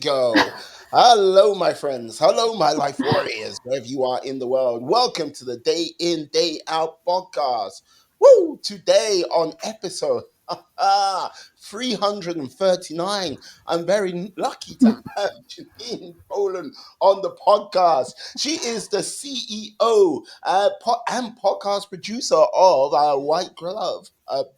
go. Hello, my friends. Hello, my life warriors, wherever you are in the world. Welcome to the Day In, Day Out podcast. Woo! Today on episode 339, I'm very lucky to have Janine Poland on the podcast. She is the CEO and podcast producer of White Glove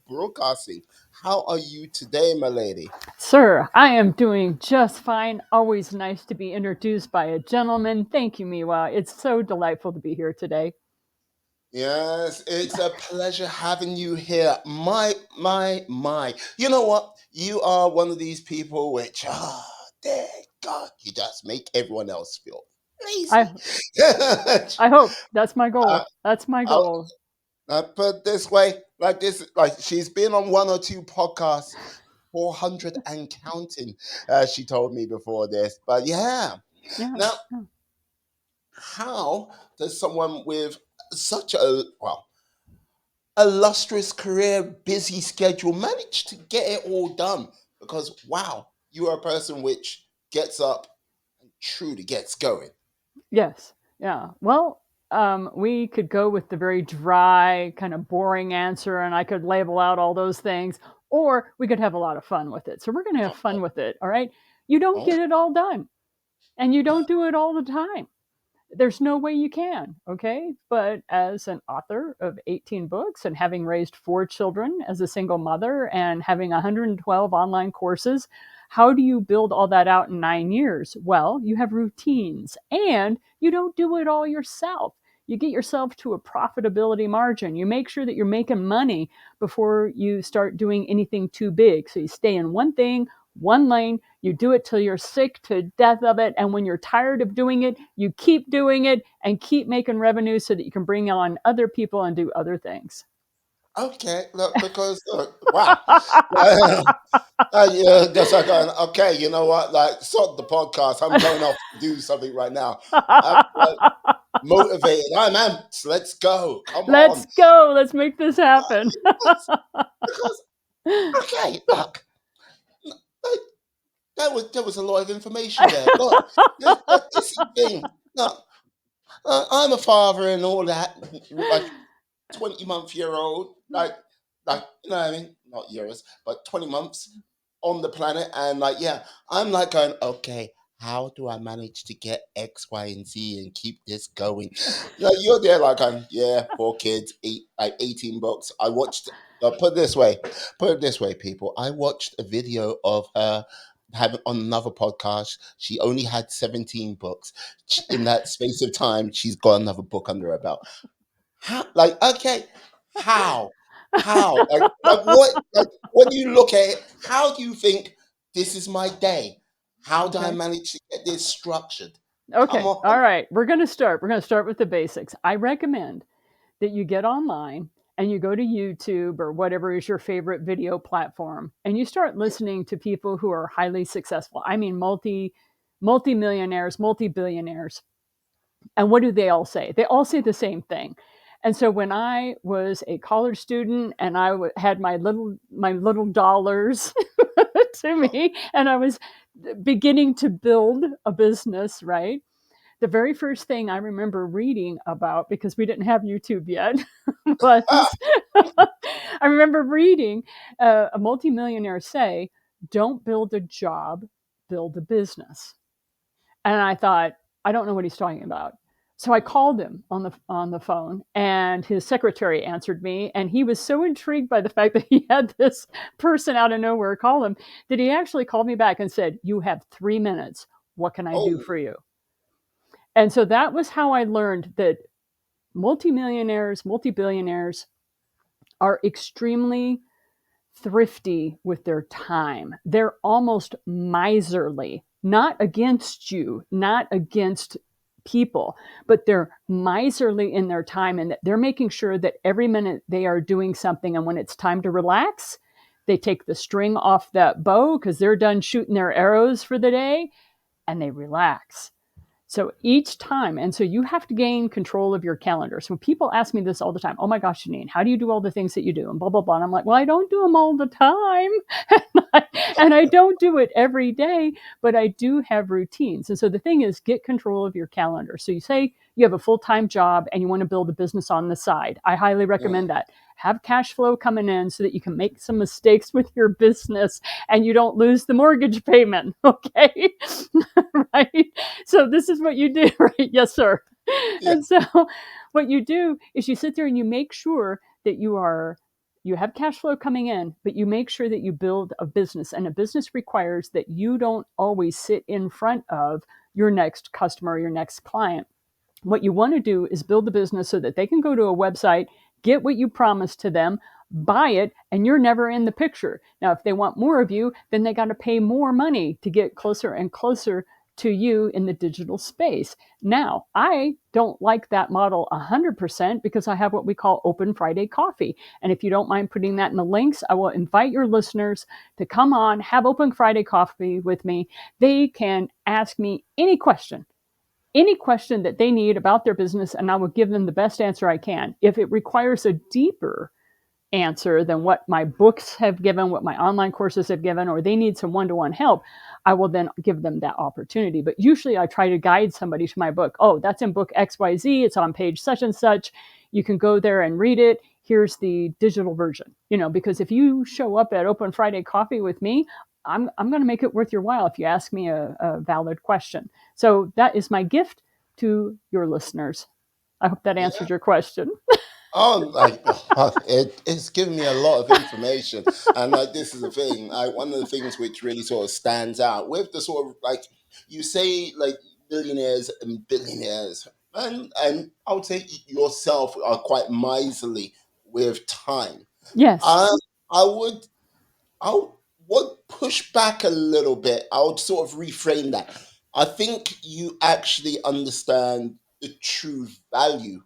Broadcasting. How are you today, my lady? Sir, I am doing just fine. Always nice to be introduced by a gentleman. Thank you, Muyiwa. It's so delightful to be here today. Yes, it's a pleasure having you here. My. You know what? You are one of these people which, dear God, you just make everyone else feel I lazy. I hope that's my uh, goal. That's my I'll, goal. put it this way, like this, like she's been on one or two podcasts, 400 and counting, she told me before this. But yeah, Yeah. now, how does someone with such a, well, illustrious career, busy schedule, managed to get it all done? Because wow, you are a person which gets up and truly gets going. Yes. Yeah. Well, we could go with the very dry, kind of boring answer, and I could label out all those things, or we could have a lot of fun with it. So we're going to have fun with it. All right. You don't Oh, get it all done, and you don't do it all the time. There's no way you can, okay? But as an author of 18 books and having raised 4 children as a single mother and having 112 online courses, how do you build all that out in 9 years? Well, you have routines and you don't do it all yourself. You get yourself to a profitability margin. You make sure that you're making money before you start doing anything too big. So you stay in one thing, one lane, you do it till you're sick to death of it. And when you're tired of doing it, you keep doing it and keep making revenue so that you can bring on other people and do other things. okay. Look, because wow, just like going, okay, you know what? Like, stop the podcast. I'm going off to do something right now. I'm motivated. I'm amped. Let's go. Come Let's on. go. Let's make this happen. Because okay, look. Like, there was a lot of information there. Look, this thing. Look, I'm a father and all that. Like 20-month-year-old, like you know what I mean? Not years, but 20 months on the planet, and like yeah, I'm like going, okay. How do I manage to get X, Y, and Z and keep this going? You're there like yeah, 4 kids, 18 books. I watched. Put it this way, people. I watched a video of her having on another podcast. She only had 17 books. In that space of time, she's got another book under her belt. How, like, okay, how? How? Like what? Like, when you look at it, how do you think this is my day? How do I Okay. manage to get this structured? Come Okay. on. All right. We're going to start. We're going to start with the basics. I recommend that you get online and you go to YouTube or whatever is your favorite video platform and you start listening to people who are highly successful. I mean multi-millionaires, multi-billionaires. And what do they all say? They all say the same thing. And so when I was a college student and had my little dollars to me and I was beginning to build a business, right? The very first thing I remember reading about, because we didn't have YouTube yet, was I remember reading a multimillionaire say, "Don't build a job, build a business." And I thought, I don't know what he's talking about. So I called him on the phone, and his secretary answered me. And he was so intrigued by the fact that he had this person out of nowhere call him that he actually called me back and said, "You have 3 minutes. What can I do Oh, for you?" And so that was how I learned that multimillionaires, multi-billionaires are extremely thrifty with their time. They're almost miserly, not against you, not against people, but they're miserly in their time and that they're making sure that every minute they are doing something. And when it's time to relax, they take the string off that bow because they're done shooting their arrows for the day and they relax. So each time, and so you have to gain control of your calendar. So people ask me this all the time. Oh my gosh, Janine, how do you do all the things that you do? And blah, blah, blah. And I'm like, well, I don't do them all the time. And I don't do it every day, but I do have routines. And so the thing is, get control of your calendar. So you say you have a full-time job and you want to build a business on the side. I highly recommend that. Have cash flow coming in so that you can make some mistakes with your business and you don't lose the mortgage payment. Okay. Right. So this is what you do, right? Yes, sir. Yeah. And so what you do is you sit there and you make sure that you have cash flow coming in, but you make sure that you build a business. And a business requires that you don't always sit in front of your next customer or your next client. What you want to do is build the business so that they can go to a website, get what you promised to them, buy it, and you're never in the picture. Now, if they want more of you, then they got to pay more money to get closer and closer to you in the digital space. Now, I don't like that model 100% because I have what we call Open Friday Coffee. And if you don't mind putting that in the links, I will invite your listeners to come on, have Open Friday Coffee with me. They can ask me any question that they need about their business, and I will give them the best answer I can. If it requires a deeper answer than what my books have given, what my online courses have given, or they need some one-to-one help, I will then give them that opportunity. But usually I try to guide somebody to my book. Oh, that's in book XYZ. It's on page such and such. You can go there and read it. Here's the digital version, because if you show up at Open Friday Coffee with me, I'm going to make it worth your while if you ask me a valid question. So that is my gift to your listeners. I hope that Yeah. answered your question. It's given me a lot of information, and like this is the thing. One of the things which really sort of stands out with the sort of like you say like millionaires and billionaires, and I would say yourself are quite miserly with time. Yes. Um, I would I would push back a little bit. I would sort of reframe that. I think you actually understand the true value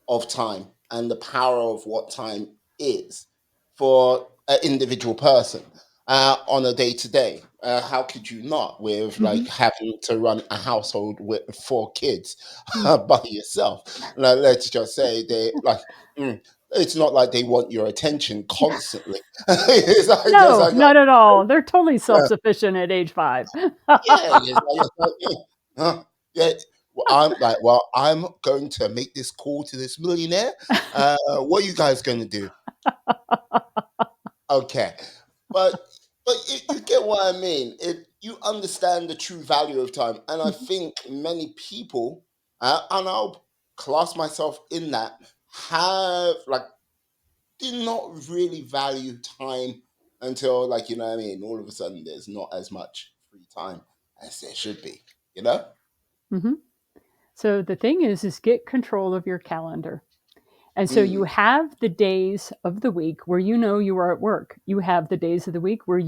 of time and the power of what time is for an individual person on a day to day. How could you not with like Mm-hmm. having to run a household with 4 kids Mm. by yourself? Now, let's just say they like. It's not like they want your attention constantly. It's like just No, like not at all. They're totally self-sufficient at age 5. yeah, yeah. Yeah. I'm going to make this call to this millionaire. What are you guys going to do? Okay, but you get what I mean. You understand the true value of time, and I think many people, and I'll class myself in that, have like did not really value time until like you know what I mean. All of a sudden, there's not as much free time as there should be. You know. Mm-hmm. So the thing is get control of your calendar. And so you Mm, have the days of the week where you are at work. You have the days of the week where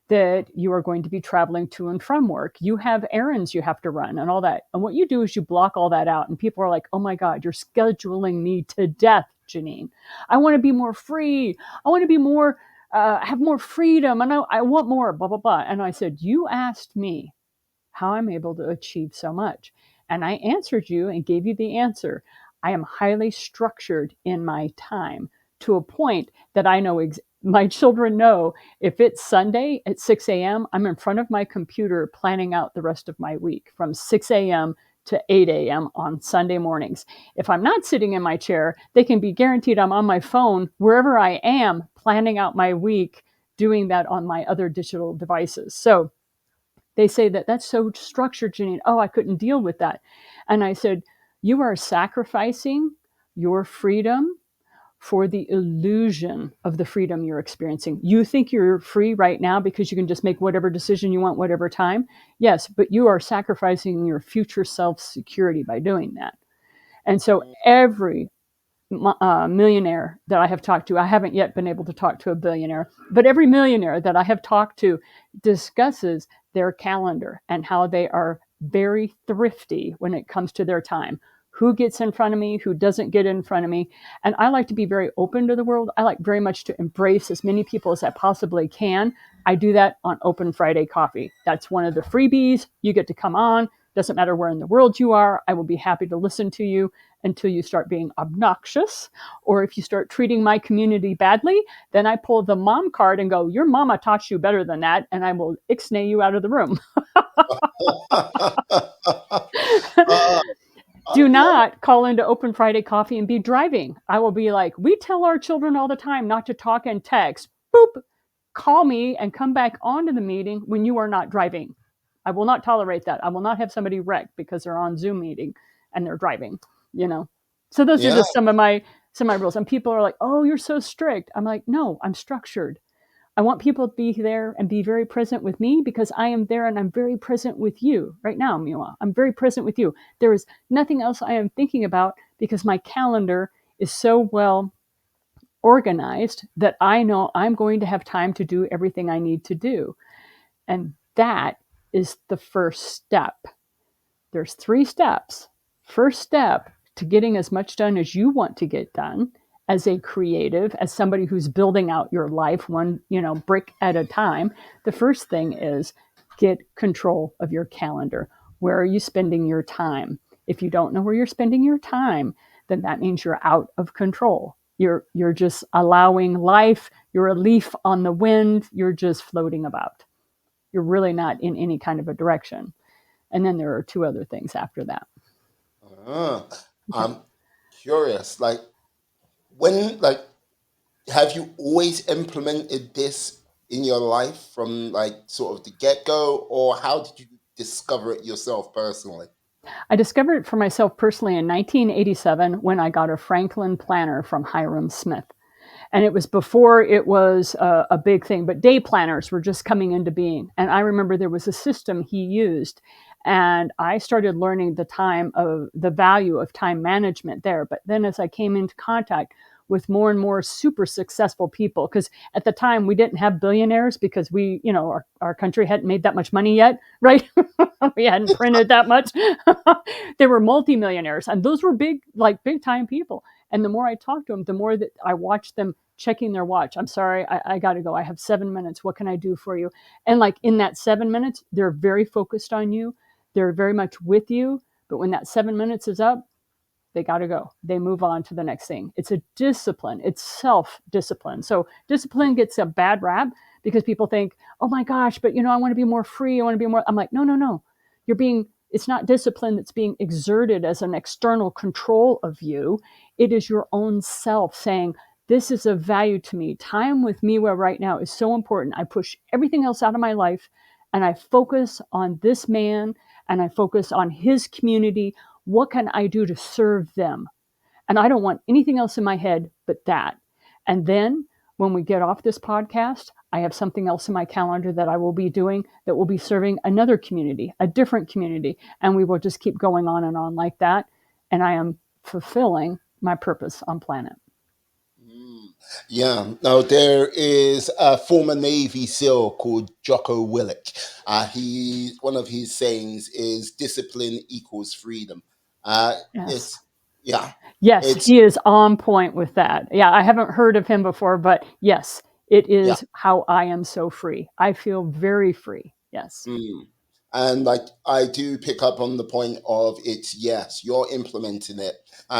that you are going to be traveling to and from work. You have errands you have to run and all that. And what you do is you block all that out. And people are like, oh my God, you're scheduling me to death, Janine. I want to be more free. I want to be more, have more freedom. And I want more, blah, blah, blah. And I said, you asked me how I'm able to achieve so much. And I answered you and gave you the answer. I am highly structured in my time to a point that I know my children know if it's Sunday at 6 a.m., I'm in front of my computer planning out the rest of my week from 6 a.m. to 8 a.m. on Sunday mornings. If I'm not sitting in my chair, they can be guaranteed I'm on my phone wherever I am planning out my week, doing that on my other digital devices. So they say that that's so structured, Janine. Oh, I couldn't deal with that. And I said, you are sacrificing your freedom for the illusion of the freedom you're experiencing. You think you're free right now because you can just make whatever decision you want, whatever time. Yes, but you are sacrificing your future self security by doing that. And so every millionaire that I have talked to, I haven't yet been able to talk to a billionaire, but every millionaire that I have talked to discusses their calendar and how they are very thrifty when it comes to their time. who gets in front of me, who doesn't get in front of me. And I like to be very open to the world. I like very much to embrace as many people as I possibly can. I do that on Open Friday Coffee. That's one of the freebies. You get to come on. Doesn't matter where in the world you are. I will be happy to listen to you until you start being obnoxious. Or if you start treating my community badly, then I pull the mom card and go, your mama taught you better than that. And I will ixnay you out of the room. uh, Do yeah, not call into Open Friday Coffee and be driving. I will be like, we tell our children all the time not to talk and text. Boop. Call me and come back onto the meeting when you are not driving. I will not tolerate that. I will not have somebody wrecked because they're on Zoom meeting and they're driving, you know. So those are yeah. just some of my rules. And people are like, "Oh, you're so strict." I'm like, "No, I'm structured. I want people to be there and be very present with me because I am there and I'm very present with you right now, Muyiwa. I'm very present with you. There is nothing else I am thinking about because my calendar is so well organized that I know I'm going to have time to do everything I need to do." And that is the first step. There's 3 steps. First step to getting as much done as you want to get done as a creative, as somebody who's building out your life one, brick at a time. The first thing is get control of your calendar. Where are you spending your time? If you don't know where you're spending your time, then that means you're out of control. You're just allowing life, you're a leaf on the wind, you're just floating about. You're really not in any kind of a direction. And then there are 2 other things after that. Uh, Okay. I'm curious. Like, when, like, have you always implemented this in your life from like sort of the get go, or how did you discover it yourself personally? I discovered it for myself personally in 1987 when I got a Franklin planner from Hiram Smith. And it was before it was a big thing, but day planners were just coming into being. And I remember there was a system he used, and I started learning the value of time management there. But then as I came into contact with more and more super successful people, because at the time we didn't have billionaires because our country hadn't made that much money yet, right? We hadn't printed that much. They were multimillionaires, and those were big time people. And the more I talked to them, the more that I watched them checking their watch. I'm sorry, I got to go. I have 7 minutes. What can I do for you? And like in that 7 minutes, they're very focused on you. They're very much with you. But when that 7 minutes is up, they got to go. They move on to the next thing. It's a discipline. It's self-discipline. So discipline gets a bad rap because people think, oh my gosh, but I want to be more free. I want to be more. I'm like, no, no, no. It's not discipline that's being exerted as an external control of you. It is your own self saying, this is of value to me. Time with Muyiwa right now is so important. I push everything else out of my life and I focus on this man and I focus on his community. What can I do to serve them? And I don't want anything else in my head but that. And then when we get off this podcast, I have something else in my calendar that I will be doing that will be serving another community, a different community. And we will just keep going on and on like that. And I am fulfilling my purpose on planet. Mm. Yeah. Now there is a former Navy SEAL called Jocko Willink. He One of his sayings is discipline equals freedom. Yes. It's yeah. Yes, It's he is on point with that. Yeah, I haven't heard of him before, but yes, it yeah. is how I am so free. I feel very free. Yes. Mm. And like I do pick up on the point of it's yes, you're implementing it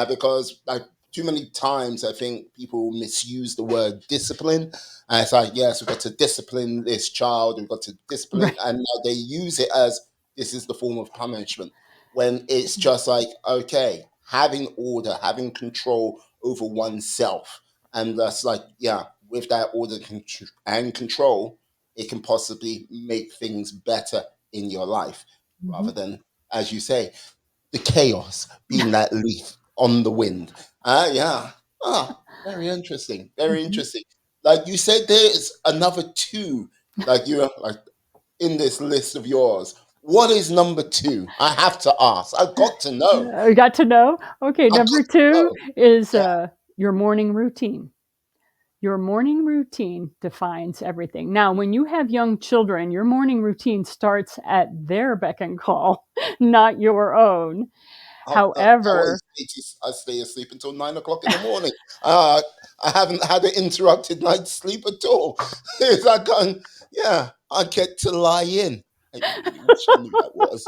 because like too many times I think people misuse the word discipline. And it's like yes, we've got to discipline this child, we've got to discipline, Right. and now they use it as this is the form of punishment when it's just like okay, having order, having control over oneself, and that's like yeah, with that order and control it can possibly make things better in your life rather Mhm. than, as you say, the chaos being that leaf on the wind. Yeah. Very interesting. Very Mhm. interesting. Like you said, there's another 2, like you're like in this list of yours. What is number 2? I have to ask. I've got to know. You got to know? Okay, I've got number to 2 know. is Yeah. your morning routine. Your morning routine defines everything. Now, when you have young children, your morning routine starts at their beck and call, not your own. However, I stay asleep until 9 o'clock in the morning. I haven't had an interrupted night's sleep at all. It's like, yeah, I get to lie in. I really wish I knew that was.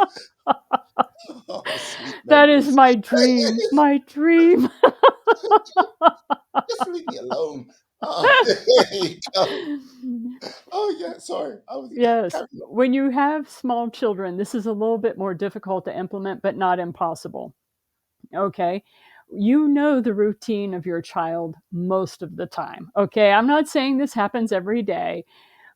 Oh, sweet that is memories. my dream. My dream. Just leave me alone. Oh, there you go. Oh, yeah, sorry. I was Yes. carrying on. When you have small children, this is a little bit more difficult to implement, but not impossible. Okay. You know the routine of your child most of the time. Okay. I'm not saying this happens every day,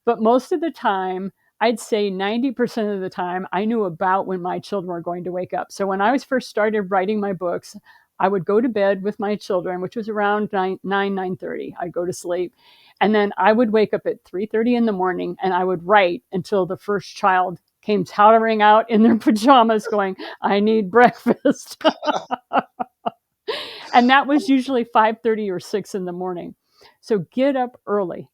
but most of the time, I'd say 90% of the time, I knew about when my children were going to wake up. So when I was first started writing my books, I would go to bed with my children, which was around 9:30. I'd go to sleep. And then I would wake up at 3:30 in the morning and I would write until the first child came tottering out in their pajamas going, I need breakfast. And that was usually 5:30 or 6 in the morning. So get up early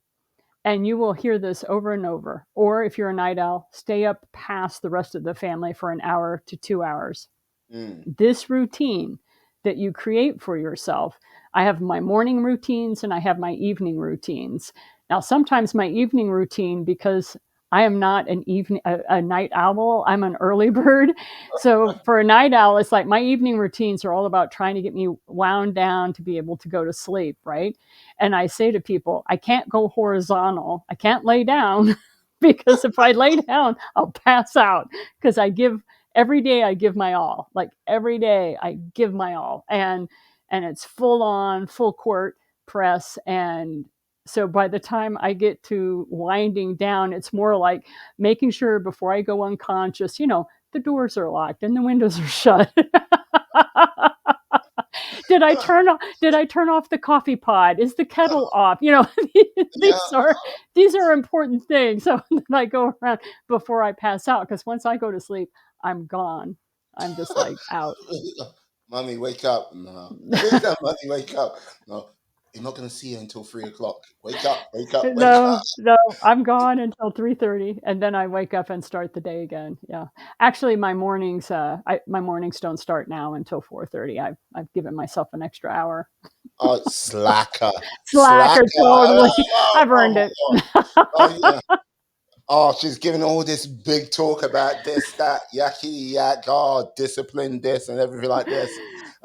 and you will hear this over and over. Or if you're a night owl, stay up past the rest of the family for an hour to 2 hours. Mm, This routine that you create for yourself, I have my morning routines and I have my evening routines. Now, sometimes my evening routine, because I am not a night owl, I'm an early bird. So for a night owl, it's like my evening routines are all about trying to get me wound down to be able to go to sleep, right? And I say to people, I can't go horizontal. I can't lay down because if I lay down, I'll pass out because every day I give my all. Like every day I give my all. And it's full on, full court press. And so by the time I get to winding down, it's more like making sure before I go unconscious, the doors are locked and the windows are shut. Did I turn off the coffee pot? Is the kettle off? yeah. These are important things. So then I go around before I pass out because once I go to sleep, I'm gone. I'm just like out. Mommy, wake up. No. Mommy, wake up. No. You're not going to see her until 3 o'clock. Wake up, wake up, wake up. No, no, I'm gone until 3:30, and then I wake up and start the day again. Yeah, actually, my mornings don't start now until 4:30. I've given myself an extra hour. Oh, slacker. Slacker. Slacker, totally. I've Oh earned my it. God. Oh, yeah. Oh, she's giving all this big talk about this, that, yucky, yak, oh, discipline, this, and everything like this.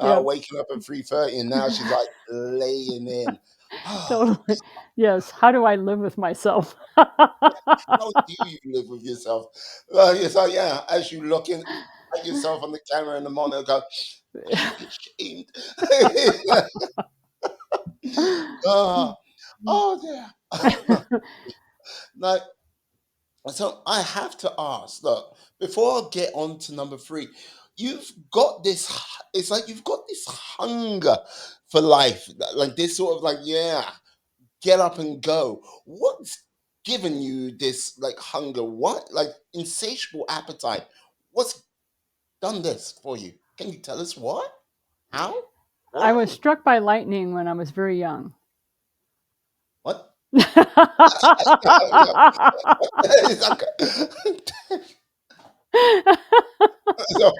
Yeah, Waking up at 3:30, and now she's like laying in. Oh, totally. Yes. How do I live with myself? how do you live with yourself? It's like, yeah, as you look in at yourself on the camera and the monitor, go, I should be ashamed. uh, oh, dear. Like, so I have to ask, look, before I get on to number three, you've got this, it's like you've got this hunger for life, like this sort of like, yeah, get up and go. What's given you this like hunger? What, like insatiable appetite? What's done this for you? Can you tell us what? How? I was Why? struck by lightning when I was very young. What? I It's like- so,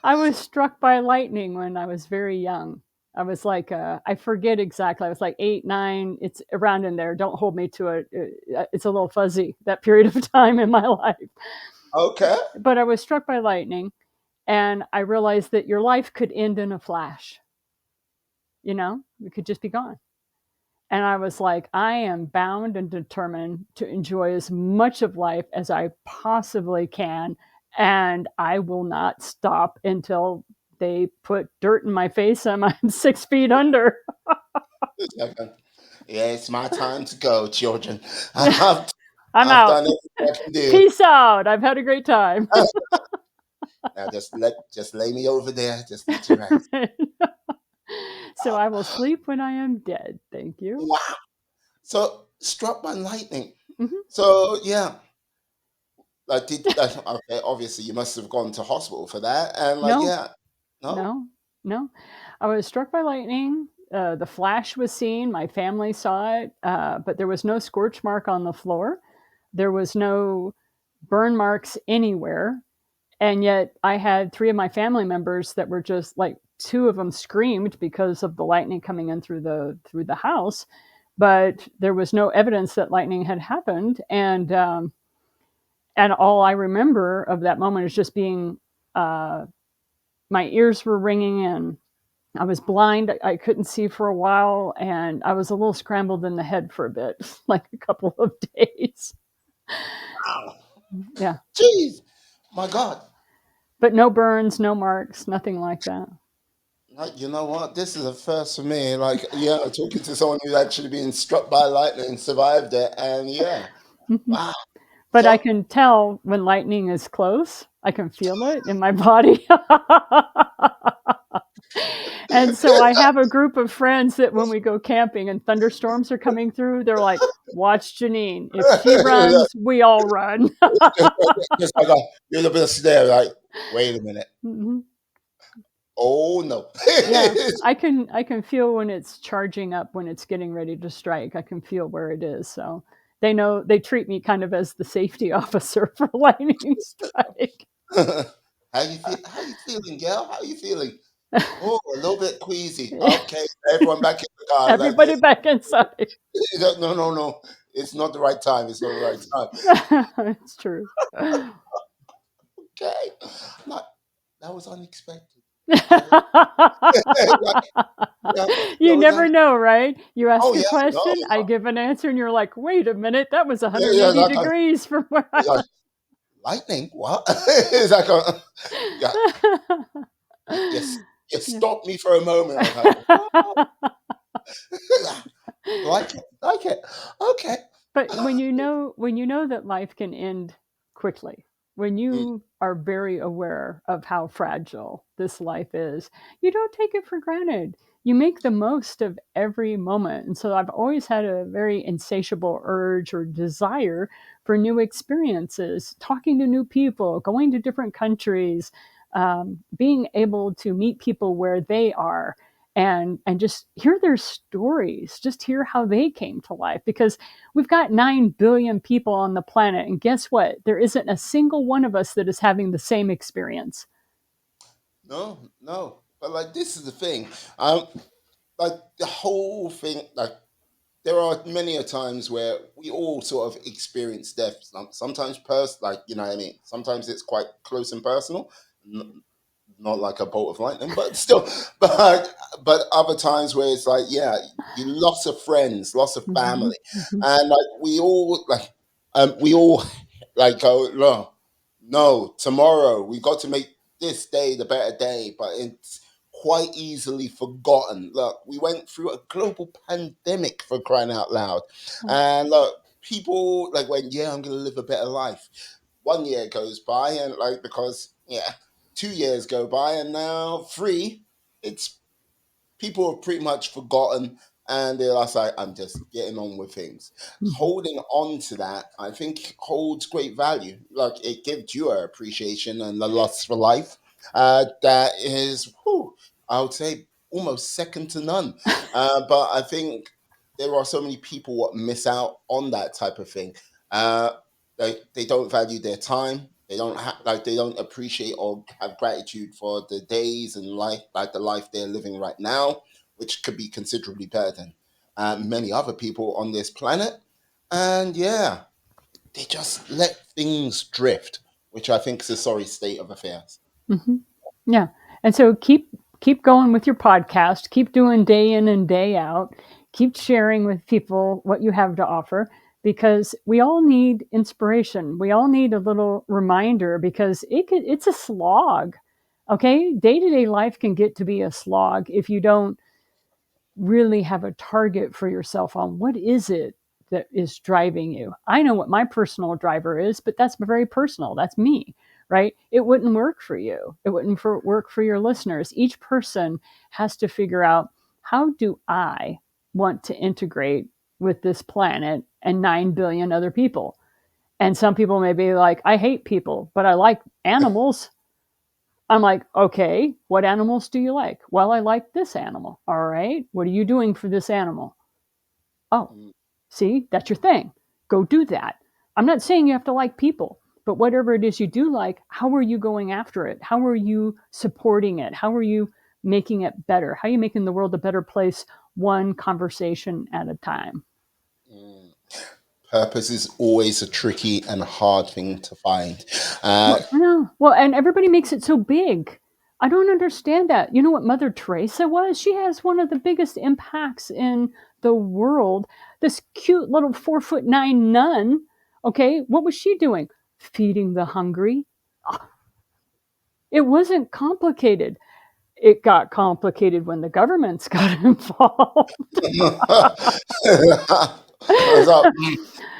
was struck by lightning when I was very young. I was like, I forget exactly. I was like 8, 9. It's around in there. Don't hold me to it. It's a little fuzzy, that period of time in my life. okay. But I was struck by lightning and I realized that your life could end in a flash. It could just be gone. And I was like, I am bound and determined to enjoy as much of life as I possibly can. And I will not stop until they put dirt in my face and I'm 6 feet under. Yeah, it's my time to go, children. I've, I'm I've out. done everything I can do. Peace out. I've had a great time. Now just lay me over there. Just need to rest. So I will sleep when I am dead. Thank you. Wow. So struck by lightning. Mhm. So yeah, like okay, obviously you must have gone to hospital for that. And like, No, yeah. No? no, no. I was struck by lightning. The flash was seen. My family saw it, but there was no scorch mark on the floor. There was no burn marks anywhere. And yet I had 3 of my family members that were just like, 2 of them screamed because of the lightning coming in through the house, but there was no evidence that lightning had happened. And all I remember of that moment is just being, uh, my ears were ringing and I was blind. I couldn't see for a while, and I was a little scrambled in the head for a bit, like a couple of days. Wow. Yeah. Jeez. My God. But no burns, no marks, nothing like that. Like, you know what? This is a first for me. Like, yeah, talking to someone who's actually been struck by lightning and survived it. And yeah, wow. But I So, can tell when lightning is close. I can feel it in my body. And so I have a group of friends that when we go camping and thunderstorms are coming through, they're like, watch Janine. If she runs, we all run. just like you're a little bit of stare, like, wait a minute. Mhm. Oh no. Yeah, I can feel when it's charging up, when it's getting ready to strike. I can feel where it is. So they know, they treat me kind of as the safety officer for lightning strike. How you feel? How you feeling, girl? How you feeling? Oh, a little bit queasy. Okay, everyone back in the car. Like, Everybody back inside. no, no, no. It's not the right time. It's not the right time. It's true. Okay, not, that was unexpected. That was, like, yeah, You that was never know, right? You ask oh a yeah, question, no, I give an answer, and you're like, wait a minute, that was yeah, yeah. 180 degrees from where I Like lightning. What? It's like yeah. was. Yes, you Yeah. stopped me for a moment. I was like, what? Like it, like it. Okay. But when you know that life can end quickly, when Mm, you are very aware of how fragile this life is, you don't take it for granted. You make the most of every moment. And so I've always had a very insatiable urge or desire for new experiences, talking to new people, going to different countries, being able to meet people where they are, and just hear their stories, just hear how they came to life. Because we've got 9 billion people on the planet. And guess what? There isn't a single one of us that is having the same experience. no, no. But like this is the thing. Um, like the whole thing. Like there are many a times where we all sort of experience death. Sometimes, like you know, what I mean, sometimes it's quite close and personal. Not like a bolt of lightning, but still, but other times where it's like, yeah, you loss of friends, loss of Mhm, family, mhm, and we all like go, no, no, tomorrow we got to make this day the better day, but it's quite easily forgotten. Look, we went through a global pandemic for crying out loud, and look, people like went, yeah, I'm gonna live a better life. 1 year goes by, and like because yeah 2 years go by, and now three. It's people have pretty much forgotten, and they're like, I'm just getting on with things. mhm, Holding on to that, I think, holds great value. Like it gives you an appreciation and a lust for life that is, whew, I would say, almost second to none. But I think there are so many people what miss out on that type of thing. Uh, they don't value their time. They don't they don't appreciate or have gratitude for the days and life, like the life they're living right now, which could be considerably better than many other people on this planet. And yeah, they just let things drift, which I think is a sorry state of affairs. mhm. Yeah. And so keep going with your podcast, keep doing day in and day out, keep sharing with people what you have to offer, because we all need inspiration. We all need a little reminder, because it's a slog. Okay? Day-to-day life can get to be a slog if you don't really have a target for yourself on what is it that is driving you. I know what my personal driver is, but that's very personal. That's me, right? It wouldn't work for you. It wouldn't work for your listeners. Each person has to figure out, how do I want to integrate with this planet and 9 billion other people? And some people may be like, I hate people, but I like animals. I'm like, okay, what animals do you like? Well, I like this animal. All right. What are you doing for this animal? Oh, Mm, see, that's your thing. Go do that. I'm not saying you have to like people, But whatever it is you do like, how are you going after it? How are you supporting it? How are you making it better? How are you making the world a better place, one conversation at a time? Mm. Purpose is always a tricky and hard thing to find. Uh, No. Well, and everybody makes it so big. I don't understand that. You know what Mother Teresa was? She has one of the biggest impacts in the world. This cute little 4'9" nun. Okay, what was she doing? Feeding the hungry. It wasn't complicated. It got complicated when the governments got involved. so,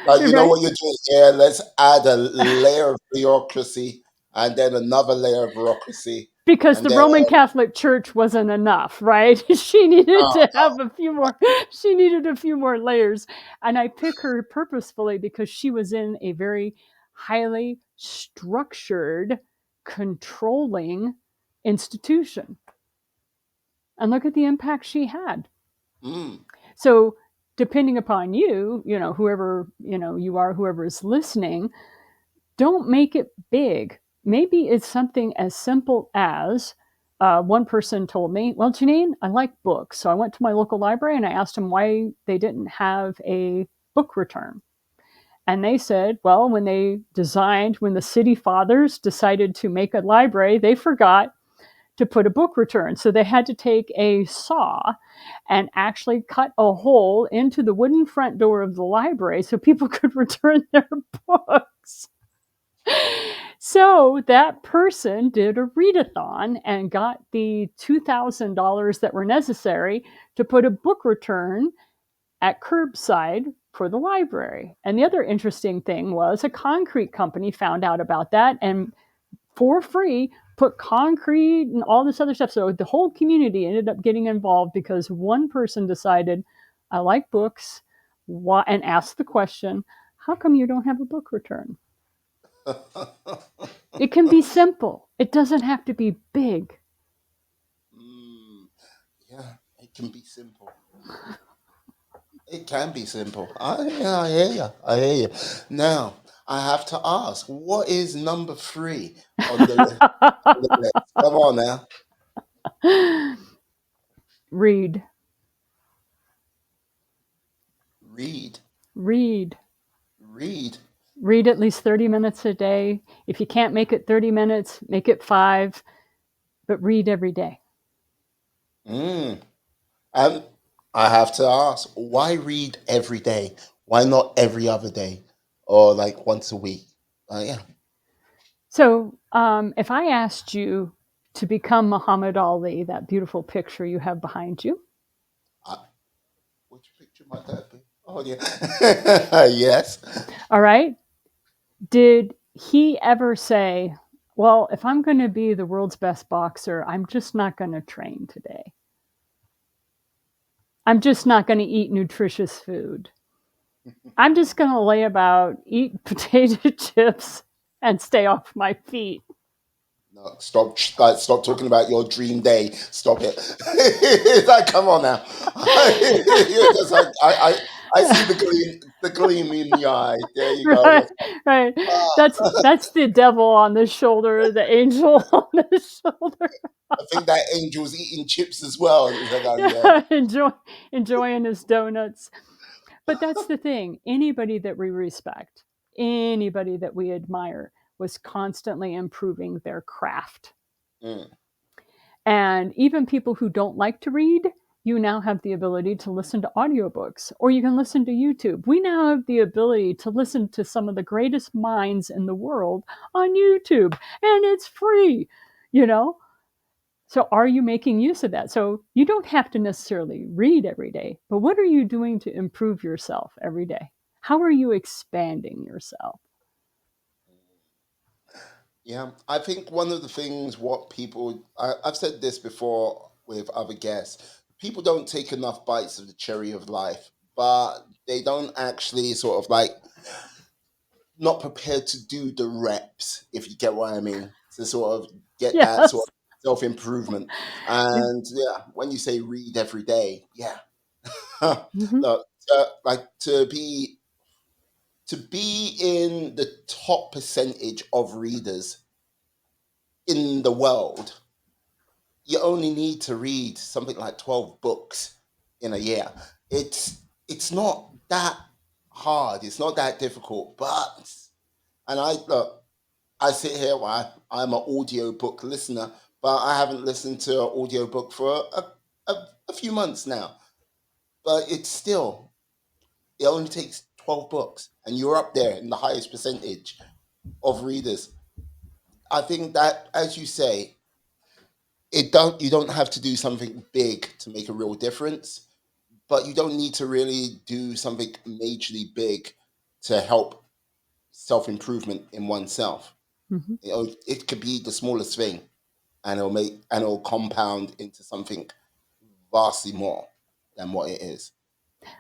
like, you know Right? what you're doing here? Let's add a layer of bureaucracy and then another layer of bureaucracy. Because And the then, Roman Catholic Church wasn't enough, right? She needed uh, to have a few more, she needed a few more layers. And I pick her purposefully because she was in a very highly structured, controlling institution. And look at the impact she had. mm, So depending upon you, whoever, you are, whoever is listening, don't make it big. Maybe it's something as simple as one person told me, well, Janine, I like books. So I went to my local library and I asked them why they didn't have a book return. And they said, well, when the city fathers decided to make a library, they forgot to put a book return. So they had to take a saw and actually cut a hole into the wooden front door of the library so people could return their books. So that person did a readathon and got the $2,000 that were necessary to put a book return at curbside for the library. And the other interesting thing was a concrete company found out about that and for free put concrete and all this other stuff. So the whole community ended up getting involved because one person decided, I like books, and asked the question, how come you don't have a book return? It can be simple. It doesn't have to be big. mm, yeah, it can be simple. It can be simple. I hear you. I hear you. Now, I have to ask, what is number three on the list? Come on now. Read. Read. Read. Read. Read at least 30 minutes a day. If you can't make it 30 minutes, make it 5, but read every day. Mm. And I have to ask, why read every day? Why not every other day or like once a week? Yeah. So, if I asked you to become Muhammad Ali, that beautiful picture you have behind you, I, which picture might that be? Oh, yeah. Yes. all right, did he ever say, well, if I'm going to be the world's best boxer, I'm just not going to train today? I'm just not going to eat nutritious food. I'm just going to lay about, eat potato chips, and stay off my feet. No, stop talking about your dream day. Stop it. It's like, come on now. You're just like, I see the gleam in your eye. There you go. Right, right. That's the devil on the shoulder, the angel on the shoulder. I think that angel's eating chips as well. It's like, oh, yeah. Yeah, enjoying his donuts. But that's the thing. Anybody that we respect, anybody that we admire, was constantly improving their craft. Mm. And even people who don't like to read, you now have the ability to listen to audiobooks or you can listen to YouTube. We now have the ability to listen to some of the greatest minds in the world on YouTube, and it's free, you know? So are you making use of that? So you don't have to necessarily read every day, but what are you doing to improve yourself every day? How are you expanding yourself? Yeah, I think one of the things what people I've said this before with other guests, people don't take enough bites of the cherry of life, but they don't actually sort of like not prepared to do the reps, if you get what I mean, to sort of get that sort Yes. of self improvement. Yeah. And yeah, when you say read every day, yeah, Mhm. look, like to be in the top percentage of readers in the world, you only need to read something like 12 books in a year. It's not that hard. It's not that difficult. But and I look, I sit here. I'm an audio book listener, but I haven't listened to an audio book for a few months now. But it's still, it only takes 12 books, and you're up there in the highest percentage of readers. I think that, as you say, you don't have to do something big to make a real difference, but you don't need to really do something majorly big to help self improvement in oneself. Mhm. It could be the smallest thing, and it'll compound into something vastly more than what it is.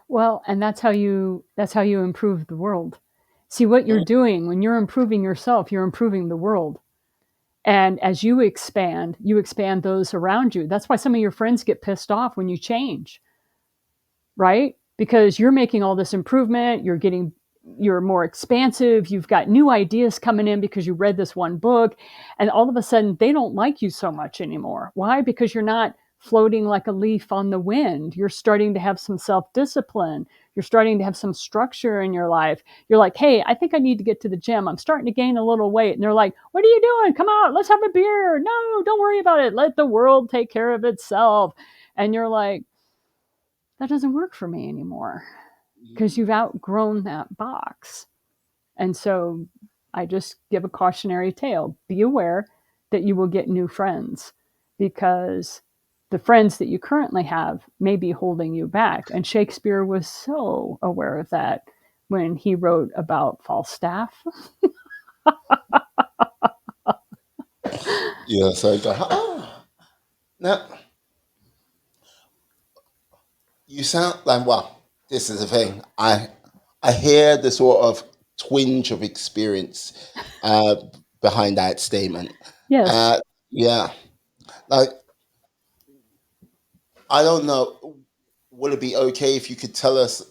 Well, and that's how you improve the world. See what you're Mm, doing when you're improving yourself, you're improving the world. And as you expand those around you. That's why some of your friends get pissed off when you change, right? Because you're making all this improvement, you're more expansive, you've got new ideas coming in because you read this one book, and all of a sudden they don't like you so much anymore. Why? Because you're not floating like a leaf on the wind. You're starting to have some self-discipline. You're starting to have some structure in your life. You're like, hey, I think I need to get to the gym. I'm starting to gain a little weight. And they're like, what are you doing? Come out, let's have a beer. No, don't worry about it. Let the world take care of itself. And you're like, that doesn't work for me anymore because mm. you've outgrown that box. And so I just give a cautionary tale. Be aware that you will get new friends because the friends that you currently have may be holding you back. And Shakespeare was so aware of that when he wrote about Falstaff. Yeah, so I go, now you sound like, well, this is the thing. I hear the sort of twinge of experience uh, behind that statement. Yes, Uh, yeah, like I don't know. Would it be okay if you could tell us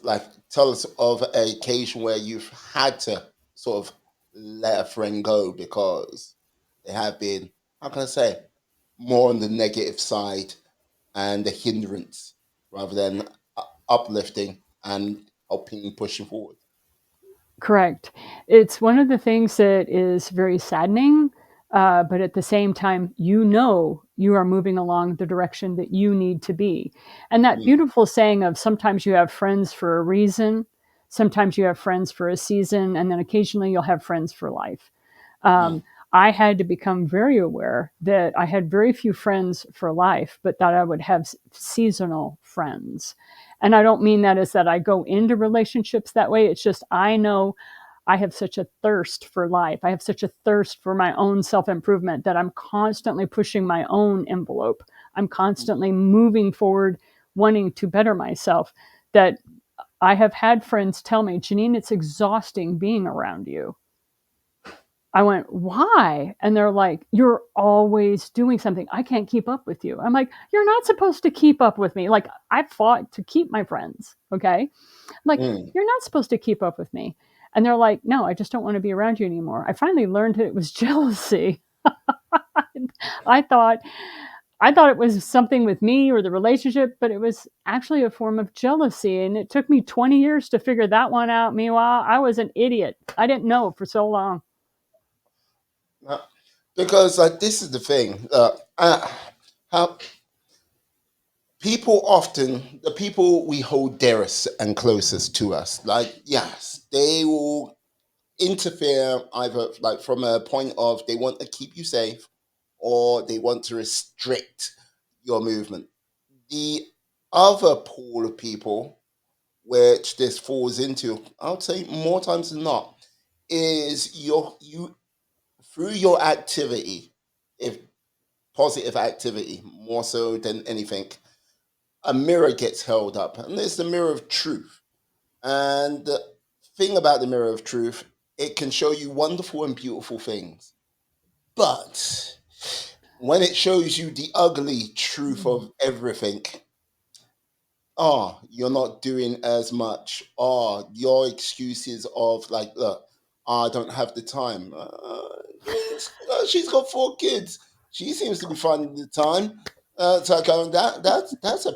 of an occasion where you've had to sort of let a friend go because they have been, how can I say, more on the negative side and the hindrance rather than uplifting and helping pushing forward. correct. It's one of the things that is very saddening, but at the same time, you are moving along the direction that you need to be. And that Mm, beautiful saying of sometimes you have friends for a reason, sometimes you have friends for a season, and then occasionally you'll have friends for life. mm, Um, I had to become very aware that I had very few friends for life, but that I would have seasonal friends. And I don't mean that as that I go into relationships that way. It's just I know I have such a thirst for life. I have such a thirst for my own self improvement that I'm constantly pushing my own envelope. I'm mm. constantly moving forward, wanting to better myself. That I have had friends tell me, Janine, it's exhausting being around you. I went, why? And they're like, you're always doing something. I can't keep up with you. I'm like, you're not supposed to keep up with me. Like, I fought to keep my friends. Okay. I'm like, Mm. you're not supposed to keep up with me. And they're like, no, I just don't want to be around you anymore. I finally learned that it was jealousy. I thought I thought it was something with me or the relationship, but it was actually a form of jealousy. And it took me 20 years to figure that one out. Meanwhile, I was an idiot. I didn't know for so long. Uh, because this is the thing. How people often, the people we hold dearest and closest to us, like yes, they will interfere either like from a point of they want to keep you safe or they want to restrict your movement. The other pool of people which this falls into, I would say more times than not, is you through your activity, if positive activity, more so than anything, a mirror gets held up, and there's the mirror of truth. And the thing about the mirror of truth, it can show you wonderful and beautiful things, but when it shows you the ugly truth of everything, oh, you're not doing as much. Oh, your excuses of like, look, I don't have the time. She's got 4 kids. She seems to be finding the time. So I go, that's a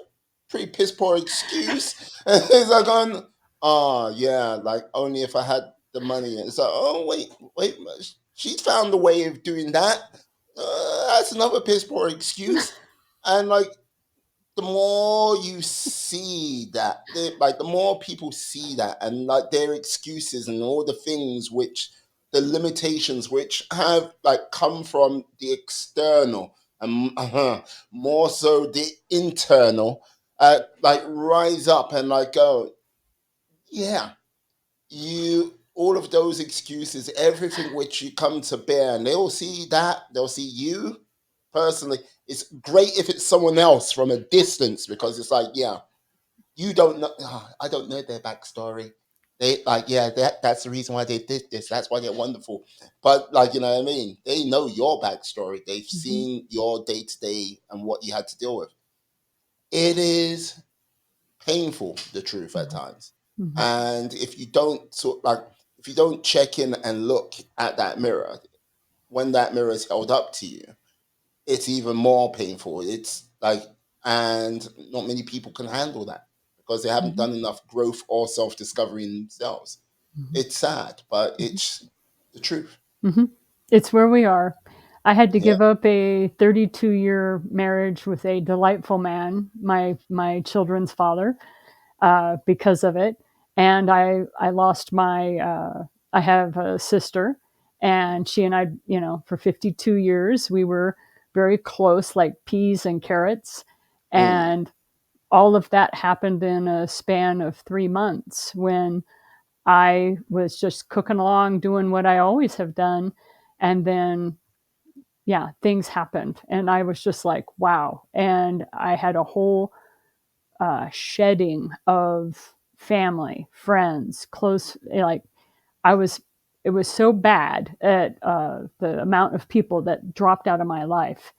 pretty piss poor excuse. It's like going, oh yeah, like only if I had the money. And so, oh wait, she's found a way of doing that. That's another piss poor excuse. And like the more you see that, like the more people see that, and like their excuses and all the things which, the limitations which have like come from the external and more so the internal, like rise up and like go, yeah, you, all of those excuses, everything which you come to bear, and they'll see that, they'll see you personally. It's great if it's someone else from a distance, because it's like, yeah, you don't know, I don't know their backstory. They like, yeah, that's the reason why they did this, that's why they're wonderful. But like, you know what I mean, they know your backstory, they've Mhm. seen your day-to-day and what you had to deal with. It is painful, the truth, at Mhm. times. Mhm. And if you don't if you don't check in and look at that mirror, when that mirror is held up to you, it's even more painful. It's like, and not many people can handle that because they haven't Mhm. done enough growth or self discovery in themselves. Mhm. It's sad, but Mhm. it's the truth. Mhm. It's where we are. I had to Yeah. give up a 32-year marriage with a delightful man, my children's father, because of it. And I lost my I have a sister, and she and I, for 52 years we were very close, like peas and carrots, Mm, and all of that happened in a span of 3 months when I was just cooking along, doing what I always have done, and then yeah, things happened, and I was just like, wow. And I had a whole shedding of family, friends, close. Like I was, it was so bad at the amount of people that dropped out of my life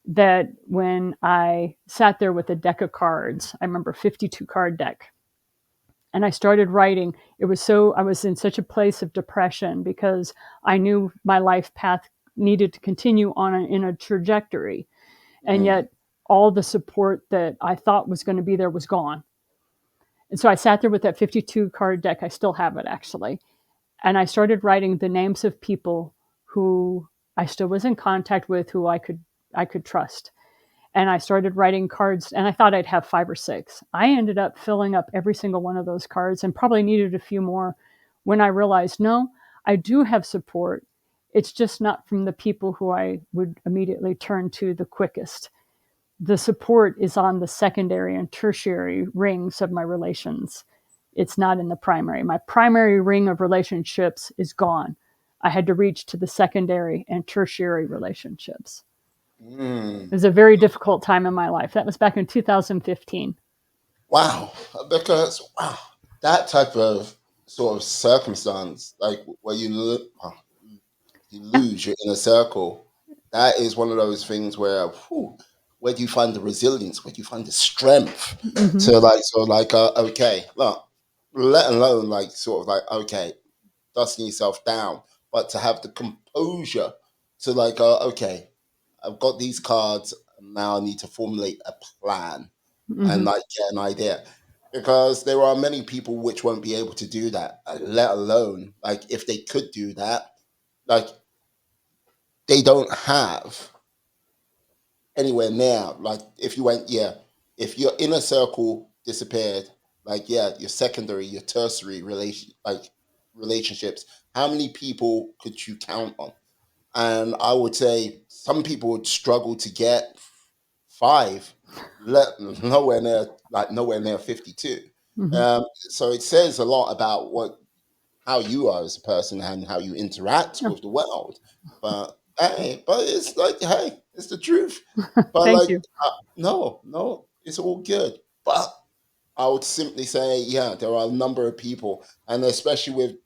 that when I sat there with a deck of cards, I remember 52 card deck, and I started writing. It was so, I was in such a place of depression because I knew my life path needed to continue on in a trajectory, and mm, yet all the support that I thought was going to be there was gone. And so I sat there with that 52 card deck. I still have it actually. And I started writing the names of people who I still was in contact with, who I could trust. And I started writing cards, and I thought I'd have 5 or 6. I ended up filling up every single one of those cards and probably needed a few more when I realized, no, I do have support. It's just not from the people who I would immediately turn to the quickest. The support is on the secondary and tertiary rings of my relations. It's not in the primary. My primary ring of relationships is gone. I had to reach to the secondary and tertiary relationships. It mm. was a very difficult time in my life. That was back in 2015. Wow. Because wow, that type of sort of circumstance, like where you Yeah. lose your inner circle, that is one of those things where, whew, where do you find the resilience? Where do you find the strength Hmm. to like, sort of like, okay, look, let alone like sort of like, okay, dusting yourself down, but to have the composure to like, okay, I've got these cards, now I need to formulate a plan and Hmm. like get an idea. Because there are many people which won't be able to do that, let alone like if they could do that, like they don't have anywhere near. Like if you went, yeah, if your inner circle disappeared, like yeah, your secondary, your tertiary relationships, how many people could you count on? And I would say some people would struggle to get 5, nowhere near, like nowhere near 52. Hmm. So it says a lot about what, how you are as a person and how you interact Oh, with the world. But hey, but it's like, hey, it's the truth. But thank like, you. no, it's all good. But I would simply say, yeah, there are a number of people, and especially with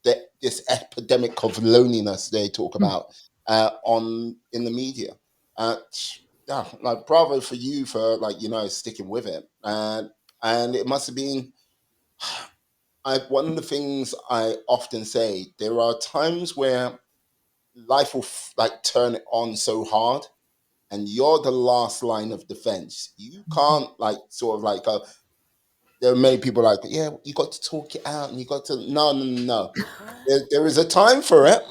this epidemic of loneliness they talk about on in the media. Uh, yeah, like bravo for you for like, sticking with it. And it must have been. One of the things I often say, there are times where life will like turn it on so hard, and you're the last line of defense. You Mhm. can't like sort of like go. There are many people like, yeah, you got to talk it out, and you got to no, no, no, no. There is a time for it.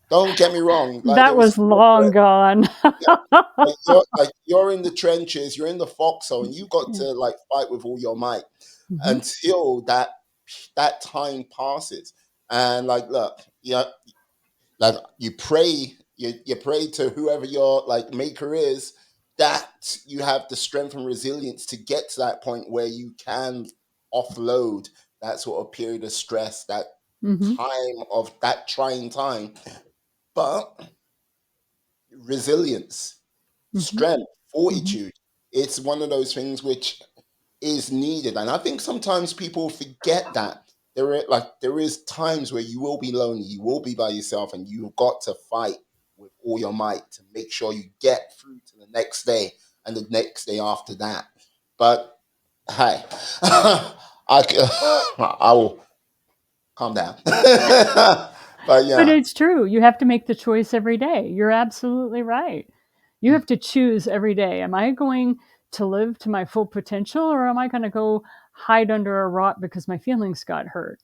Don't get me wrong. Like That there is was a time for long it. gone. Yeah. Like you're in the trenches, you're in the foxhole, and you got Yeah. to like fight with all your might Mhm. until that time passes. And like, look, yeah, like you pray to whoever your like maker is, that you have the strength and resilience to get to that point where you can offload that sort of period of stress, that Mhm. time of that trying time. But resilience, Mhm. strength, Mhm. fortitude, it's one of those things which is needed. And I think sometimes people forget that there is times where you will be lonely, you will be by yourself, and you've got to fight with all your might to make sure you get through to the next day and the next day after that. But hey, I will calm down. But But yeah. it's true. You have to make the choice every day. You're absolutely right. You Mm, have to choose every day. Am I going to live to my full potential, or am I going to go hide under a rock because my feelings got hurt?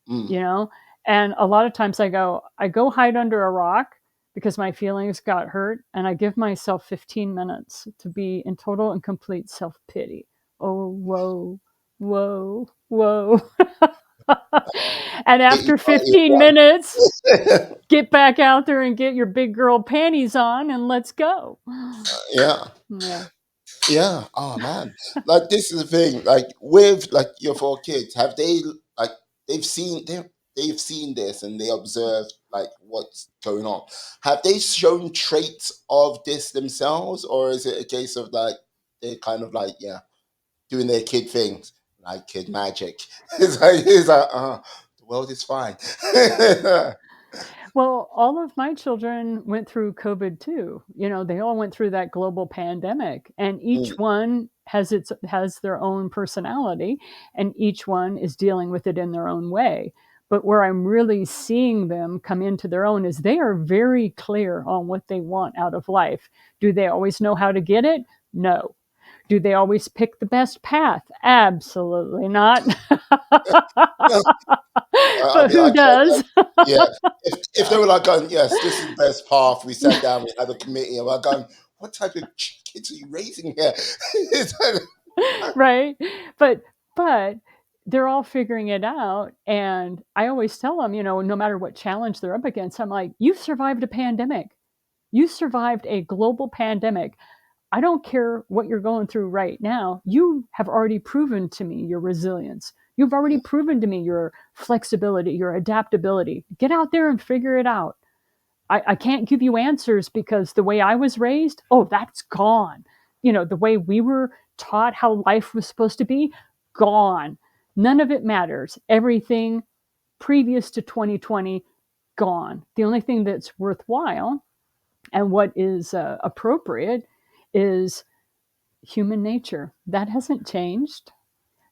mm, You know? And a lot of times I go hide under a rock because my feelings got hurt, and I give myself 15 minutes to be in total and complete self pity. Oh, whoa, whoa, whoa. And pity after party of 15 one. minutes, get back out there and get your big girl panties on and let's go. Yeah. Yeah. Yeah. Oh man. Like this is the thing. Like with like your four kids, have they like they've seen they've seen this and they observe like what's going on. Have they shown traits of this themselves, or is it a case of like they're kind of like yeah doing their kid things like kid magic? It's like the world is fine. Well, all of my children went through COVID too. You know, they all went through that global pandemic, and each Mm, one has their own personality, and each one is dealing with it in their own way. But where I'm really seeing them come into their own is they are very clear on what they want out of life. Do they always know how to get it? No. Do they always pick the best path? Absolutely not. no, I'll But be who like, does? yeah. If they were like going, yes, this is the best path, we sat down, we had a committee, and we're going, what type of kids are you raising here? It's like, Right? But they're all figuring it out, and I always tell them, no matter what challenge they're up against, I'm like, "You survived a pandemic. You survived a global pandemic. I don't care what you're going through right now. You have already proven to me your resilience. You've already proven to me your flexibility, your adaptability. Get out there and figure it out. I can't give you answers because the way I was raised, oh, that's gone. The way we were taught how life was supposed to be, gone. None of it matters. Everything previous to 2020, gone. The only thing that's worthwhile and what is appropriate is human nature. That hasn't changed.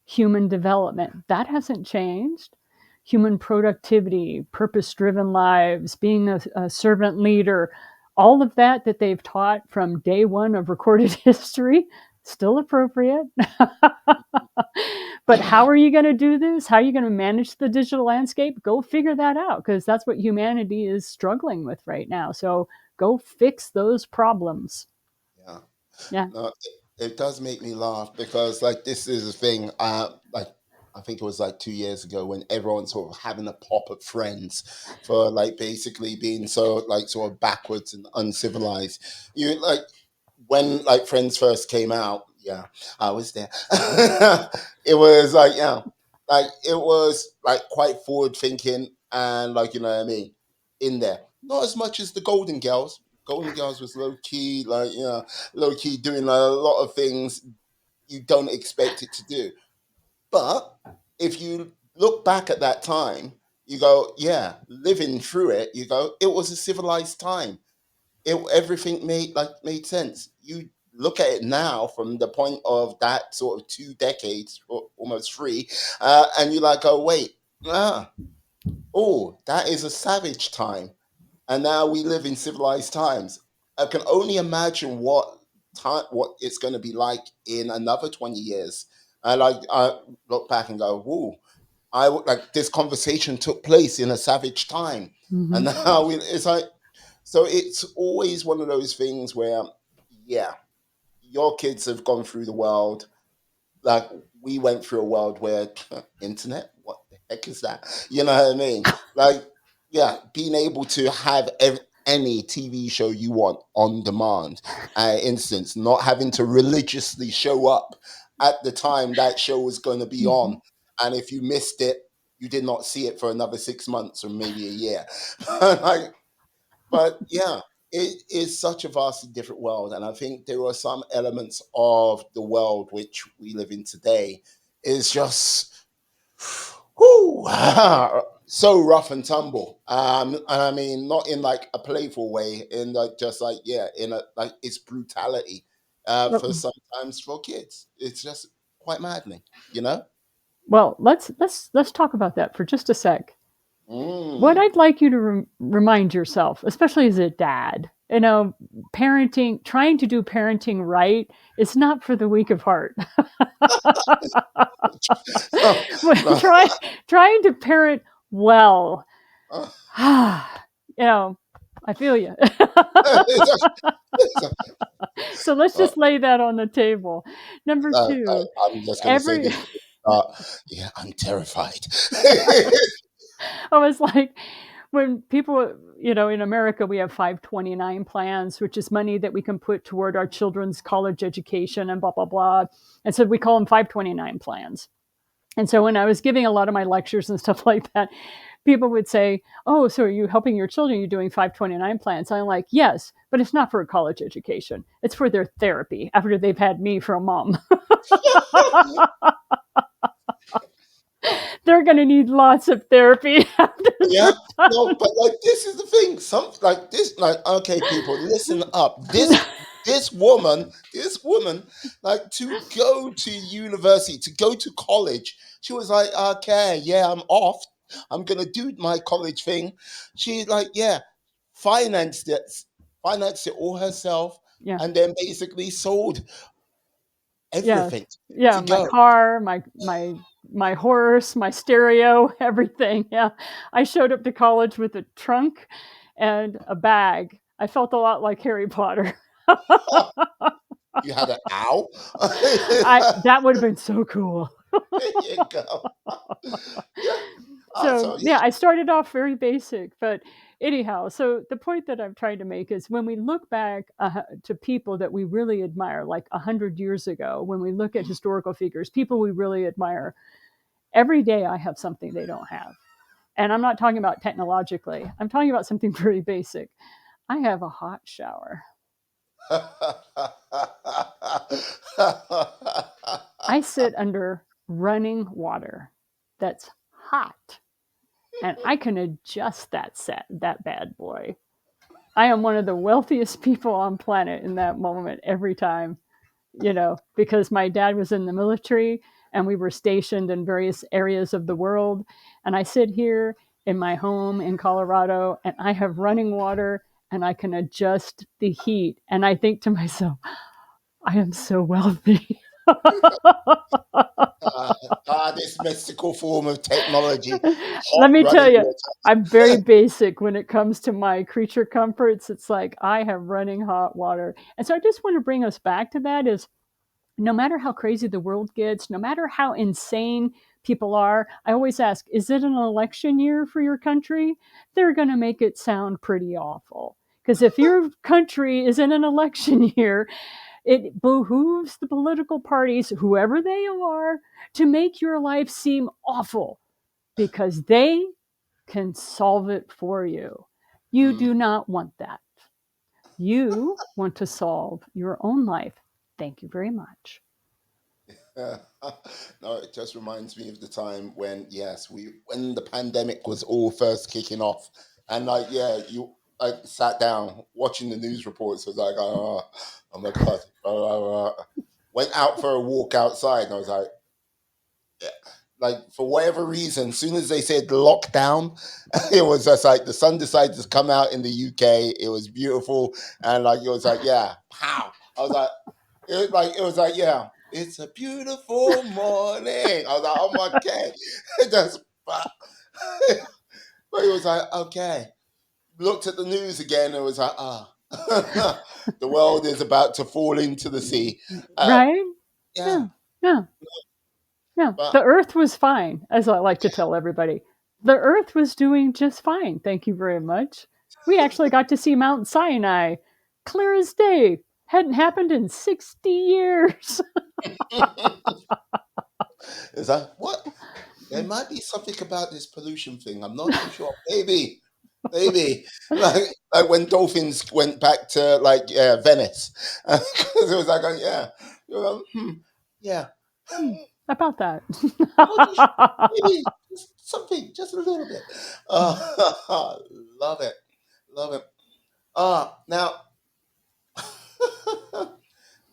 Human development. That hasn't changed. Human productivity, purpose driven lives, being a servant leader, all of that they've taught from day one of recorded history, still appropriate. But how are you going to do this? How are you going to manage the digital landscape? Go figure that out because that's what humanity is struggling with right now. So go fix those problems. yeah. Yeah. No, it does make me laugh because like this is a thing. Like I think it was like 2 years ago when everyone's sort of having a pop at Friends for like basically being so like sort of backwards and uncivilized. You like when like Friends first came out. Yeah, I was there. It was like yeah, like it was like quite forward thinking and like you know what I mean in there. Not as much as the Golden Girls. Golden Girls was low key, like low key doing a lot of things you don't expect it to do. But if you look back at that time, you go, yeah, living through it, you go, it was a civilized time. Everything made sense. You look at it now from the point of that sort of 2 decades, or almost three, and you like, oh wait, ah, oh, that is a savage time, and now we live in civilized times. I can only imagine what it's going to be like in another 20 years. I look back and go, "Whoa, like this conversation took place in a savage time," and Hmm. now it's like, so it's always one of those things where, yeah, your kids have gone through the world like we went through a world where internet, what the heck is that? You know what I mean? Like, yeah, being able to have any TV show you want on demand, instance, not having to religiously show up at the time that show was going to be Hmm. on, and if you missed it, you did not see it for another 6 months or maybe a year. Like, but yeah, it is such a vastly different world, and I think there are some elements of the world which we live in today is just whoo, so rough and tumble. And I mean, not in like a playful way, in like just like yeah, in a like it's brutality. For sometimes for kids, it's just quite maddening, you know. Well, let's talk about that for just a sec. What Mm. I'd like you to remind yourself, especially as a dad, parenting, trying to do parenting right is not for the weak of heart. No, Try, trying to parent well. no. I feel you. It's So let's uh, just lay that on the table. Number two, I'm just going to say every this. Yeah, I'm terrified. I was like, when people, in America, we have 529 plans, which is money that we can put toward our children's college education and blah, blah, blah. And so we call them 529 plans. And so when I was giving a lot of my lectures and stuff like that, people would say, "Oh, so are you helping your children? You're doing 529 plans?" I'm like, "Yes, but it's not for a college education. It's for their therapy after they've had me for a mom." They're going to need lots of therapy after Yeah, they're done. no, but like this is the thing. Some like this, like okay, people, listen up. This woman, like to go to university, to go to college. She was like, okay, yeah, I'm off. I'm gonna do my college thing. She like, yeah, financed it, financed it all herself, Yeah. and then basically sold Yeah. everything Yeah, to my go. car, my horse, my stereo, everything. Yeah. I showed up to college with a trunk and a bag. I felt a lot like Harry Potter. You had an owl. I That would have been so cool. There you go. Yeah. So So yeah, I started off very basic, but anyhow, so the point that I'm trying to make is when we look back to people that we really admire, like 100 years ago, when we look at historical figures, people we really admire, every day I have something they don't have. And I'm not talking about technologically, I'm talking about something very basic. I have a hot shower. I sit under running water that's hot, and I can adjust that bad boy. I am one of the wealthiest people on planet in that moment every time, because my dad was in the military and we were stationed in various areas of the world. And I sit here in my home in Colorado and I have running water and I can adjust the heat. And I think to myself, I am so wealthy. uh, this mystical form of technology, hot Let me tell running you, I'm very water. basic when it comes to my creature comforts. It's like I have running hot water. And so I just want to bring us back to that is no matter how crazy the world gets, no matter how insane people are, I always ask, is it an election year for your country? They're going to make it sound pretty awful. Because if your country is in an election year, it behooves the political parties, whoever they are, to make your life seem awful because they can solve it for you. You Mm. do not want that. You want to solve your own life. Thank you very much. No, it just reminds me of the time when, yes, when the pandemic was all first kicking off, and like, yeah, you. sat down watching the news reports. I was like, oh my god. Went out for a walk outside, and I was like, yeah. Like for whatever reason, as soon as they said lockdown, it was just like the sun decided to come out in the UK. It was beautiful, and like it was like, yeah, pow. I was like, yeah, it's a beautiful morning. I was like, oh my god, just, but it was like, okay. Looked at the news again, and it was like, the world is about to fall into the sea. Right? Yeah, Yeah. Yeah. Yeah. but The earth was fine, as I like to tell everybody. The earth was doing just fine. Thank you very much. We actually got to see Mount Sinai clear as day. Hadn't happened in 60 years. it's like, what? There might be something about this pollution thing. I'm not too sure. Maybe, like when dolphins went back to like Venice, because it was like, yeah, yeah. About that. Not too sure. Maybe just something, just a little bit. Love it, love it. Now,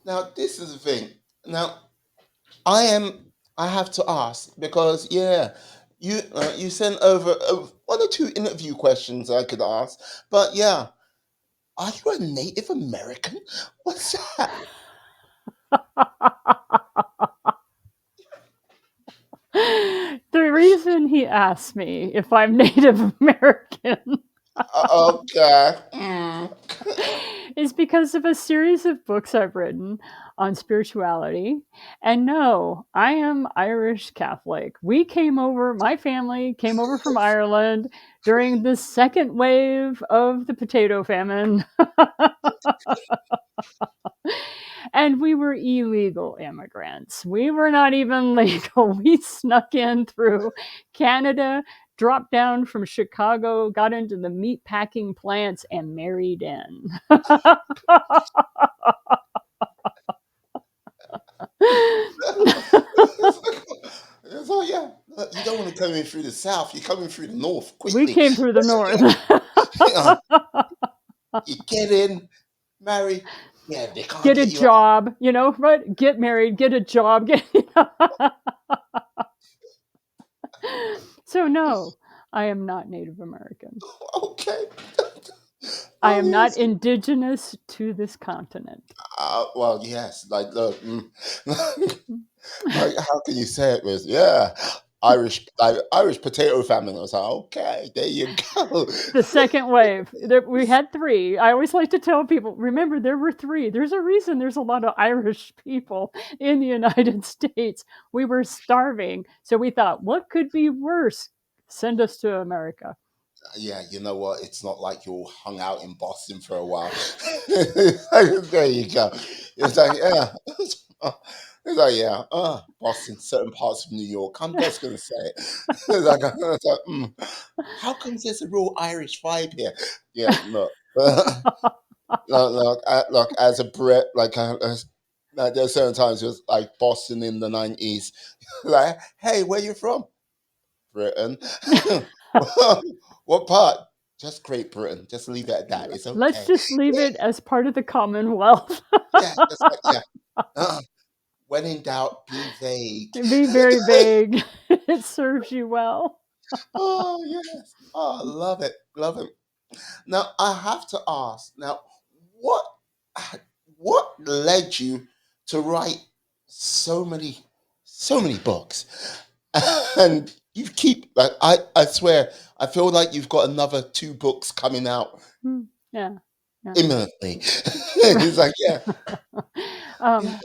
now this is the thing. Now, I am. I have to ask because you sent over one or two interview questions I could ask, but yeah, are you a Native American? What's that? The reason he asked me if I'm Native American Okay. Mm. is because of a series of books I've written on spirituality. And no, I am Irish Catholic. My family came over from Ireland during the second wave of the potato famine. And we were illegal immigrants. We were not even legal. We snuck in through Canada, dropped down from Chicago, got into the meat packing plants, and married in. So yeah, you don't want to come in through the south. You're coming through the north We quickly. came through the north. Uh, you get in, marry. Yeah, they can't Get a get you job, right? Get married, get a job. So, no, I am not Native American. out. Okay. I am not Yes. indigenous to this continent. Well, yes. Like, look, like, how can you say it with Irish potato famine? I was like, okay, there you go. The second wave. We had three. I always like to tell people, remember, there were three. There's a reason there's a lot of Irish people in the United States. We were starving. So we thought, what could be worse? Send us to America. Yeah, you know what? It's not like you all hung out in Boston for a while. There you go. It's like, yeah. It's like, yeah, Boston, certain parts of New York. I'm just gonna say it. It's like, how comes there's a real Irish vibe here? Yeah, look, look. As a Brit, like there's certain times it was like Boston in the '90s. Like, hey, where you from? Britain. What part? Just Great Britain. Just leave it at that. It's Let's okay. just leave it as part of the Commonwealth. Yeah, just like, yeah. Uh, when in doubt, be vague. Be very vague. It serves you well. Oh yes. Oh, love it. Love it. Now I have to ask. Now, what what led you to write so many so many books? And you keep like I swear I feel like you've got another two books coming out Yeah. Yeah. imminently. It's like, yeah, yeah. um,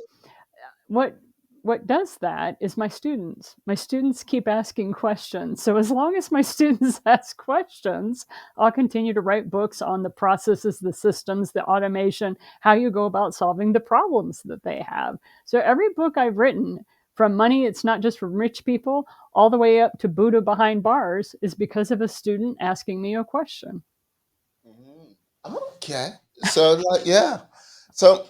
what what does that is my students. My students keep asking questions. So as long as my students ask questions, I'll continue to write books on the processes, the systems, the automation, how you go about solving the problems that they have. So every book I've written, from Money It's Not Just from Rich People, all the way up to Buddha Behind Bars, is because of a student asking me a question. Mhm. Okay. So like, yeah. So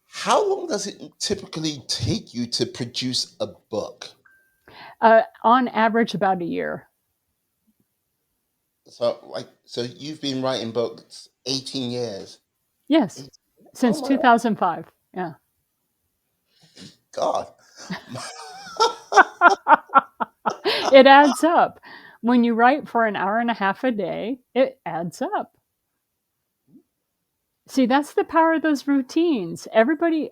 how long does it typically take you to produce a book? On average, about a year. So you've been writing books 18 years. Yes, 18 Oh since my 2005. Yeah. God. It adds up. When you write for an hour and a half a day, it adds up. See, that's the power of those routines. Everybody,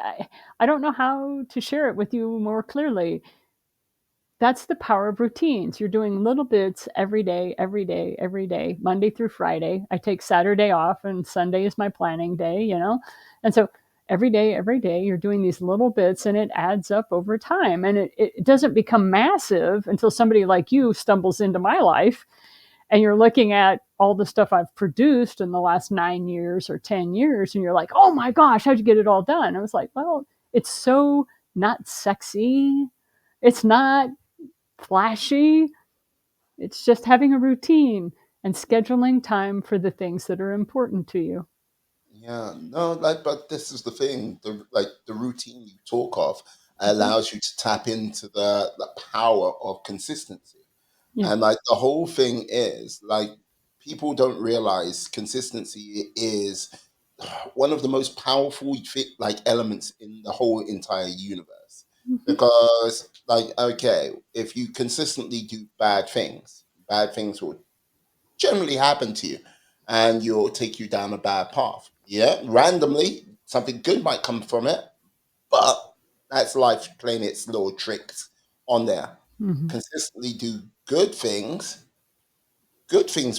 I don't know how to share it with you more clearly. That's the power of routines. You're doing little bits every day, every day, every day, Monday through Friday. I take Saturday off, and Sunday is my planning day, you know? And so every day, you're doing these little bits, and it adds up over time. And it doesn't become massive until somebody like you stumbles into my life and you're looking at all the stuff I've produced in the last 9 years or 10 years, and you're like, oh my gosh, how'd you get it all done? I was like, well, it's so not sexy. It's not flashy. It's just having a routine and scheduling time for the things that are important to you. Yeah, no, but this is the thing. The routine you talk of Mhm. allows you to tap into the power of consistency. Yeah. And like the whole thing is like people don't realize consistency is one of the most powerful like elements in the whole entire universe. Mhm. Because like okay, if you consistently do bad things will generally happen to you and you'll take you down a bad path. Yeah, randomly something good might come from it, but that's life playing its little tricks on there. Mhm. Consistently do good things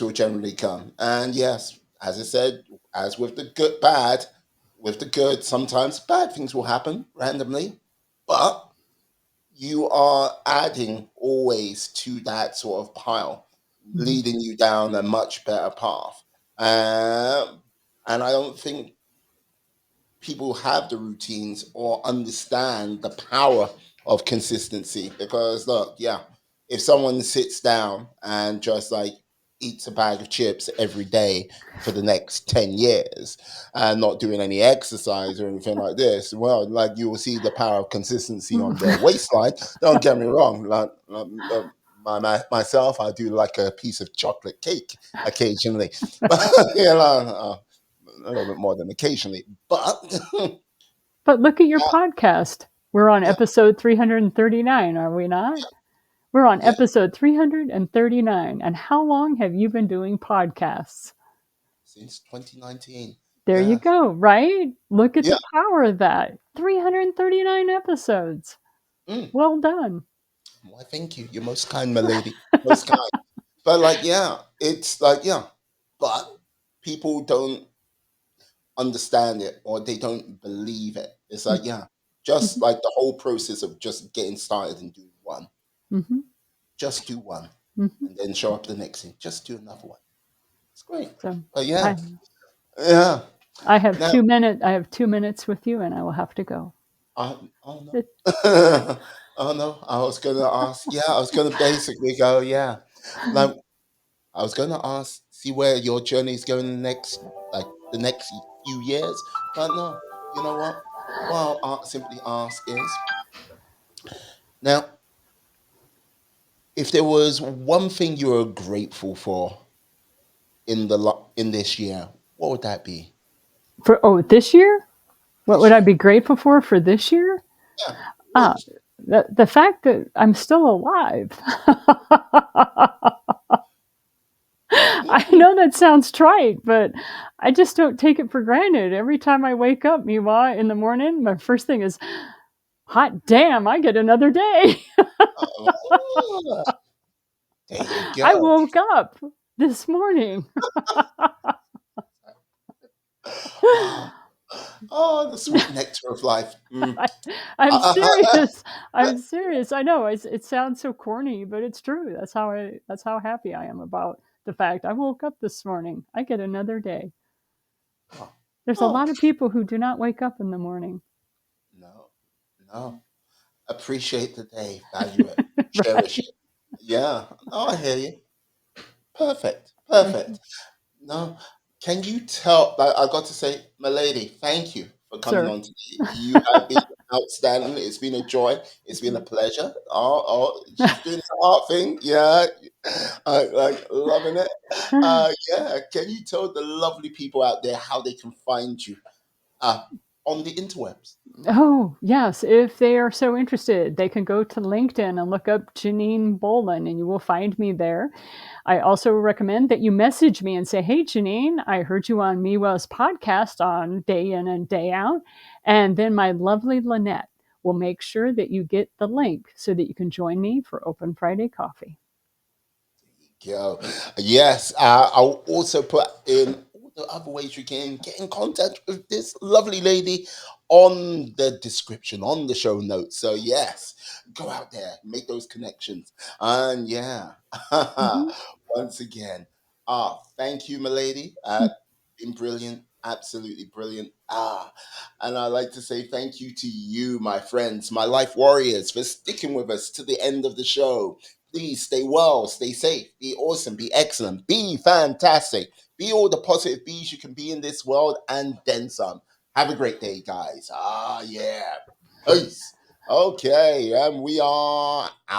will generally come. And yes, as I said, as with the with the good, sometimes bad things will happen randomly, but you are adding always to that sort of pile, Mhm. leading you down a much better path. Um, and I don't think people have the routines or understand the power of consistency because look, yeah, if someone sits down and just like eats a bag of chips every day for the next 10 years and not doing any exercise or anything like this, well, like you will see the power of consistency on their waistline. Don't get me wrong, myself, I do like a piece of chocolate cake occasionally, but you know, a little bit more than occasionally, but But look at your podcast. We're on yeah, episode 339, are we not? We're on yeah, episode 339. And how long have you been doing podcasts? since 2019. There you Yeah, go, right? Look at yeah. the power of that. 339 episodes. Mm. Well done. Why, thank you. You're most kind, my lady. Most kind. But like, yeah, it's like, yeah, but people don't understand it or they don't believe it. It's like, yeah, just Mhm. like the whole process of just getting started and doing one, Mhm. just do one, Mhm. and then show up the next thing. Just do another one. It's great. So But yeah, I yeah. I have Now, 2 minutes. I have 2 minutes with you, and I will have to go. oh no. It, Oh no, I was gonna ask. Yeah, I was gonna basically go. Yeah, like I was gonna ask, see where your journey is going next, like the next few years. But no, you know what? What simply ask is now, if there was one thing you were grateful for in this year, what would that be? for this year, what This would I year, be grateful for this year? yeah. Ah, What? the fact that I'm still alive. I Mm, know that sounds trite, but I just don't take it for granted. Every time I wake up, Miwa, in the morning, my first thing is, hot damn, I get another day. oh, there you I go. woke up this morning. Oh, oh, the sweet nectar of life. Mm. I, I'm serious. I'm serious. I know it sounds so corny, but it's true. That's how happy I am about the fact I woke up this morning. I get another day. oh, There's a oh, lot of people who do not wake up in the morning. no, no. Appreciate the day, value it, cherish Right. it. Yeah. Oh, I hear you. Perfect. Thank you, Perfect. No, can you tell? Like, I got to say, my lady, thank you for coming sir. on today. You have been Outstanding. It's been a joy. It's been a pleasure. She's doing the art thing. Yeah, I like loving it. Yeah. Can you tell the lovely people out there how they can find you uh, on the interwebs? Oh, yes. If they are so interested, they can go to LinkedIn and look up Janine Bolin, and you will find me there. I also recommend that you message me and say, "Hey, Janine, I heard you on Miwa's podcast on Day In and Day Out." And then my lovely Lynette will make sure that you get the link so that you can join me for Open Friday Coffee. Yo, yes. I'll also put in all the other ways you can get in contact with this lovely lady on the description, on the show notes. So yes, go out there, make those connections, and yeah. Mhm. Once again, thank you, my lady. Been brilliant, absolutely brilliant. And I'd like to say thank you to you, my friends, my life warriors, for sticking with us to the end of the show. Please stay well, stay safe, be awesome, be excellent, be fantastic, be all the positive bees you can be in this world and then some. Have a great day, guys. Yeah. Peace. Okay, and we are out.